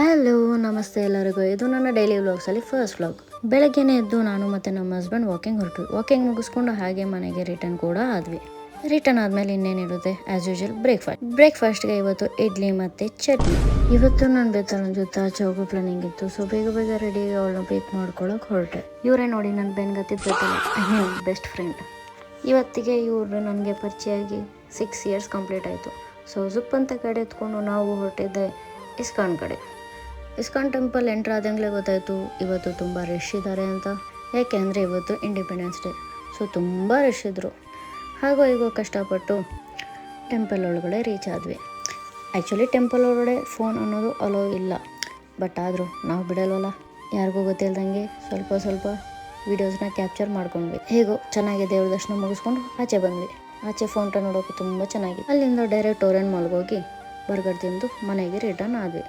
Hello ನಮಸ್ತೆ ಎಲ್ಲರಿಗೂ. ಇದು ನನ್ನ ಡೈಲಿ ವ್ಲಾಗ್ಸಲ್ಲಿ ಫಸ್ಟ್ ವ್ಲಾಗ್. ಬೆಳಗ್ಗೆನೇ ಎದ್ದು ನಾನು ಮತ್ತು ನಮ್ಮ ಹಸ್ಬೆಂಡ್ ವಾಕಿಂಗ್ ಮುಗಿಸ್ಕೊಂಡು ಹಾಗೆ ಮನೆಗೆ ರಿಟರ್ನ್ ಕೂಡ ಆದ್ವಿ. ರಿಟರ್ನ್ ಆದಮೇಲೆ ಇನ್ನೇನಿರುತ್ತೆ ಆ್ಯಸ್ ಯೂಶುವಲ್ ಬ್ರೇಕ್ಫಾಸ್ಟ್ಗೆ ಇವತ್ತು ಇಡ್ಲಿ ಮತ್ತು ಚಟ್ನಿ. ಇವತ್ತು ನಾನು ಬೇತಾಳನ ಜೊತೆ ಆಚೆ ಹೋಗೋ ಪ್ಲಾನಿಂಗ್ ಇತ್ತು. ಸೊ ಬೇಗ ರೆಡಿ ಅವಳನ್ನ ಪಿಕ್ ಮಾಡ್ಕೊಳಕ್ಕೆ ಹೊರಟೆ. ಇವರೇ ನೋಡಿ ನನ್ನ ಬೆನ್ಗತ್ತಿದ ಬೇತಾಳ, ಬೆಸ್ಟ್ ಫ್ರೆಂಡ್. ಇವತ್ತಿಗೆ ಇವರು ನನಗೆ ಪರಿಚಯ ಆಗಿ 6 ಇಯರ್ಸ್ ಕಂಪ್ಲೀಟ್ ಆಯಿತು. ಸೊ ಜುಪ್ ಅಂತ ಕಡೆ ಎತ್ಕೊಂಡು ನಾವು ಹೊರಟಿದ್ದೆ ಇಸ್ಕಾನ್ ಕಡೆ. ಇಸ್ಕಾನ್ ಟೆಂಪಲ್ ಎಂಟ್ರ್ ಆದಂಗಲೇ ಗೊತ್ತಾಯಿತು ಇವತ್ತು ತುಂಬ ರಶ್ ಇದ್ದಾರೆ ಅಂತ. ಯಾಕೆಂದರೆ ಇವತ್ತು ಇಂಡಿಪೆಂಡೆನ್ಸ್ ಡೇ. ಸೊ ತುಂಬ ರಶ್ ಇದ್ದರು. ಹಾಗೋ ಹೀಗೋ ಕಷ್ಟಪಟ್ಟು ಟೆಂಪಲ್ ಒಳಗಡೆ ರೀಚ್ ಆದ್ವಿ. ಆ್ಯಕ್ಚುಲಿ ಟೆಂಪಲ್ ಒಳಗಡೆ ಫೋನ್ ಅನ್ನೋದು ಅಲೋ ಇಲ್ಲ, ಬಟ್ ಆದರೂ ನಾವು ಬಿಡಲ್ವಲ್ಲ. ಯಾರಿಗೂ ಗೊತ್ತಿಲ್ದಂಗೆ ಸ್ವಲ್ಪ ವೀಡಿಯೋಸ್ನ ಕ್ಯಾಪ್ಚರ್ ಮಾಡ್ಕೊಂಡ್ವಿ. ಹೇಗೋ ಚೆನ್ನಾಗಿ ದೇವ್ರ ದರ್ಶನ ಮುಗಿಸ್ಕೊಂಡು ಆಚೆ ಬಂದ್ವಿ. ಆಚೆ ಫೌಂಟೇನ್ ನೋಡೋಕೆ ತುಂಬ ಚೆನ್ನಾಗಿದೆ. ಅಲ್ಲಿಂದ ಡೈರೆಕ್ಟ್ ಓರೆನ್ ಮಾಲ್ಗೆ ಹೋಗಿ ಬರ್ಗರ್ ತಿಂದು ಮನೆಗೆ ರಿಟರ್ನ್ ಆದ್ವಿ.